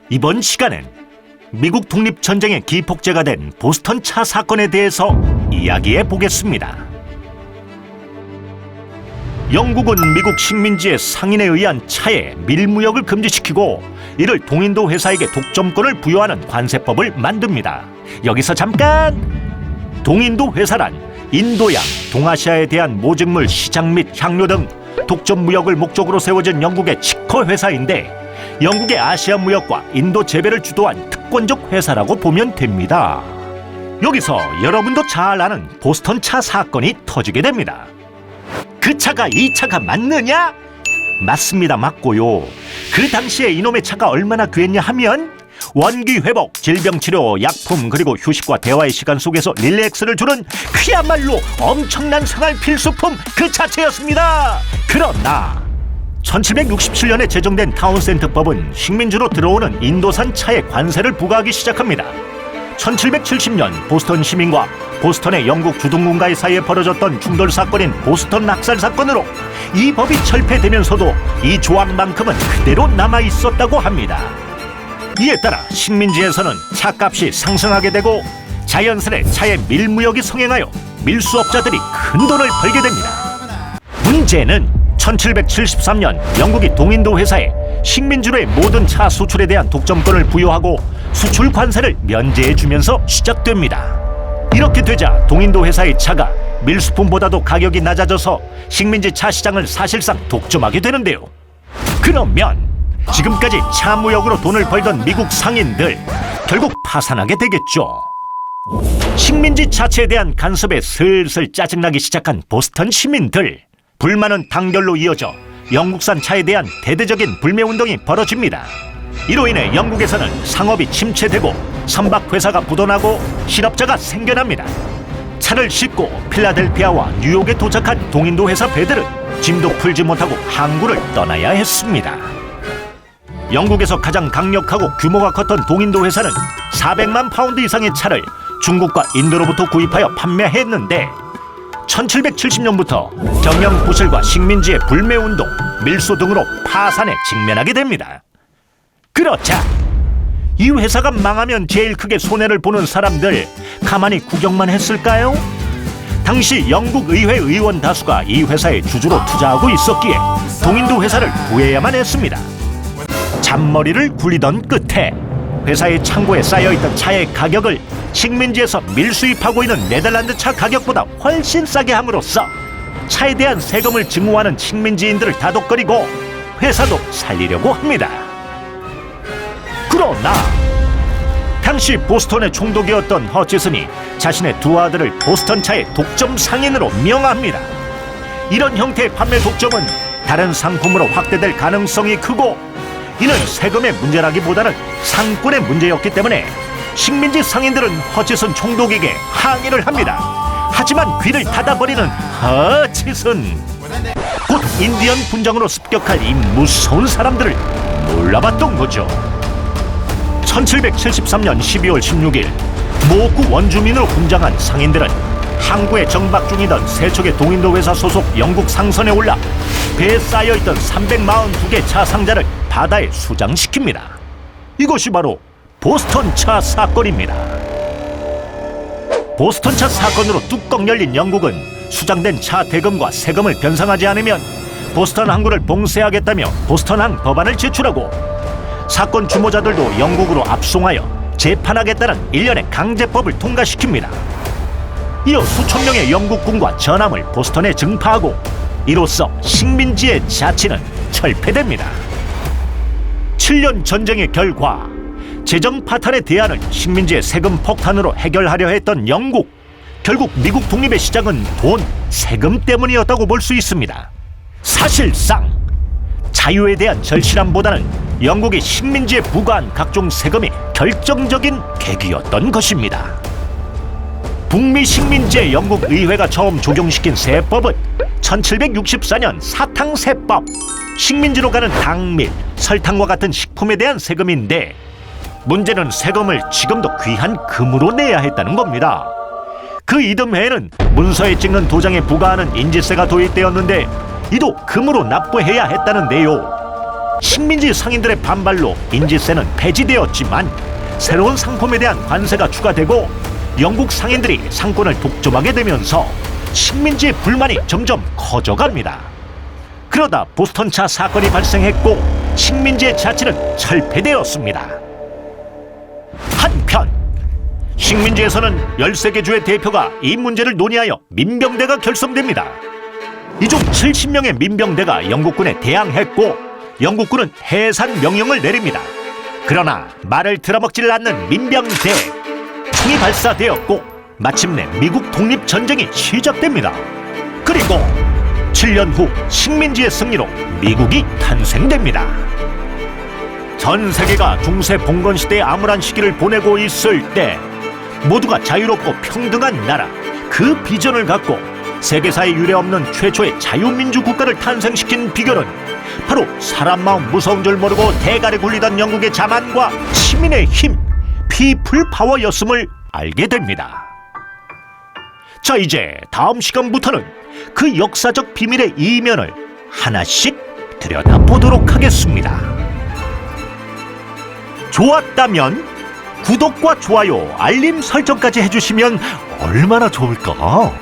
이번 시간엔 미국 독립전쟁의 기폭제가 된 보스턴 차 사건에 대해서 이야기해 보겠습니다. 영국은 미국 식민지의 상인에 의한 차의 밀무역을 금지시키고 이를 동인도 회사에게 독점권을 부여하는 관세법을 만듭니다. 여기서 잠깐! 동인도 회사란 인도양, 동아시아에 대한 모직물 시장 및 향료 등 독점 무역을 목적으로 세워진 영국의 직커 회사인데 영국의 아시아 무역과 인도 재배를 주도한 특권적 회사라고 보면 됩니다. 여기서 여러분도 잘 아는 보스턴 차 사건이 터지게 됩니다. 그 차가 이 차가 맞느냐? 맞습니다. 맞고요. 그 당시에 이놈의 차가 얼마나 귀했냐 하면 원기 회복, 질병 치료, 약품 그리고 휴식과 대화의 시간 속에서 릴렉스를 주는 그야말로 엄청난 생활 필수품 그 자체였습니다. 그러나 1767년에 제정된 타운센트법은 식민지로 들어오는 인도산 차에 관세를 부과하기 시작합니다. 1770년 보스턴 시민과 보스턴의 영국 주둔군가의 사이에 벌어졌던 충돌 사건인 보스턴 낙살 사건으로 이 법이 철폐되면서도 이 조항만큼은 그대로 남아있었다고 합니다. 이에 따라 식민지에서는 차값이 상승하게 되고 자연스레 차의 밀무역이 성행하여 밀수업자들이 큰 돈을 벌게 됩니다. 문제는 1773년 영국이 동인도 회사에 식민지로의 모든 차 수출에 대한 독점권을 부여하고 수출 관세를 면제해주면서 시작됩니다. 이렇게 되자 동인도 회사의 차가 밀수품보다도 가격이 낮아져서 식민지 차 시장을 사실상 독점하게 되는데요. 그러면 지금까지 차 무역으로 돈을 벌던 미국 상인들 결국 파산하게 되겠죠. 식민지 자체에 대한 간섭에 슬슬 짜증나기 시작한 보스턴 시민들, 불만은 단결로 이어져 영국산 차에 대한 대대적인 불매운동이 벌어집니다. 이로 인해 영국에서는 상업이 침체되고 선박회사가 부도나고 실업자가 생겨납니다. 차를 싣고 필라델피아와 뉴욕에 도착한 동인도 회사 배들은 짐도 풀지 못하고 항구를 떠나야 했습니다. 영국에서 가장 강력하고 규모가 컸던 동인도 회사는 400만 파운드 이상의 차를 중국과 인도로부터 구입하여 판매했는데 1770년부터 경영 부실과 식민지의 불매운동, 밀수 등으로 파산에 직면하게 됩니다. 그렇자 이 회사가 망하면 제일 크게 손해를 보는 사람들 가만히 구경만 했을까요? 당시 영국 의회 의원 다수가 이 회사의 주주로 투자하고 있었기에 동인도 회사를 구해야만 했습니다. 잔머리를 굴리던 끝에 회사의 창고에 쌓여있던 차의 가격을 식민지에서 밀수입하고 있는 네덜란드 차 가격보다 훨씬 싸게 함으로써 차에 대한 세금을 증오하는 식민지인들을 다독거리고 회사도 살리려고 합니다. 그러나 당시 보스턴의 총독이었던 허치슨이 자신의 두 아들을 보스턴 차의 독점 상인으로 명합니다. 이런 형태의 판매 독점은 다른 상품으로 확대될 가능성이 크고 이는 세금의 문제라기보다는 상권의 문제였기 때문에 식민지 상인들은 허치슨 총독에게 항의를 합니다. 하지만 귀를 닫아버리는 허치슨, 곧 인디언 군장으로 습격할 이 무서운 사람들을 몰라봤던 거죠. 1773년 12월 16일 모구 원주민으로 군장한 상인들은 항구에 정박 중이던 세척의 동인도 회사 소속 영국 상선에 올라 배에 쌓여있던 342개 차 상자를 바다에 수장시킵니다. 이것이 바로 보스턴 차 사건입니다. 보스턴 차 사건으로 뚜껑 열린 영국은 수장된 차 대금과 세금을 변상하지 않으면 보스턴 항구를 봉쇄하겠다며 보스턴항 법안을 제출하고 사건 주모자들도 영국으로 압송하여 재판하겠다는 일련의 강제법을 통과시킵니다. 이어 수천 명의 영국군과 전함을 보스턴에 증파하고 이로써 식민지의 자치는 철폐됩니다. 7년 전쟁의 결과 재정 파탄의 대안을 식민지의 세금 폭탄으로 해결하려 했던 영국, 결국 미국 독립의 시작은 돈, 세금 때문이었다고 볼 수 있습니다. 사실상 자유에 대한 절실함보다는 영국이 식민지에 부과한 각종 세금이 결정적인 계기였던 것입니다. 북미 식민지에 영국 의회가 처음 적용시킨 세법은 1764년 사탕세법, 식민지로 가는 당 및 설탕과 같은 식품에 대한 세금인데 문제는 세금을 지금도 귀한 금으로 내야 했다는 겁니다. 그 이듬해에는 문서에 찍는 도장에 부과하는 인지세가 도입되었는데 이도 금으로 납부해야 했다는데요. 식민지 상인들의 반발로 인지세는 폐지되었지만 새로운 상품에 대한 관세가 추가되고 영국 상인들이 상권을 독점하게 되면서 식민지의 불만이 점점 커져갑니다. 그러다 보스턴차 사건이 발생했고 식민지의 자치는 철폐되었습니다. 한편 식민지에서는 13개 주의 대표가 이 문제를 논의하여 민병대가 결성됩니다. 이 중 70명의 민병대가 영국군에 대항했고 영국군은 해산 명령을 내립니다. 그러나 말을 들어먹질 않는 민병대, 총이 발사되었고 마침내 미국 독립전쟁이 시작됩니다. 그리고 7년 후 식민지의 승리로 미국이 탄생됩니다. 전 세계가 중세 봉건 시대의 암울한 시기를 보내고 있을 때 모두가 자유롭고 평등한 나라, 그 비전을 갖고 세계사에 유례없는 최초의 자유민주 국가를 탄생시킨 비결은 바로 사람 마음 무서운 줄 모르고 대가리 굴리던 영국의 자만과 시민의 힘, 피플 파워였음을 알게 됩니다. 자, 이제 다음 시간부터는 그 역사적 비밀의 이면을 하나씩 들여다보도록 하겠습니다. 좋았다면 구독과 좋아요, 알림 설정까지 해주시면 얼마나 좋을까?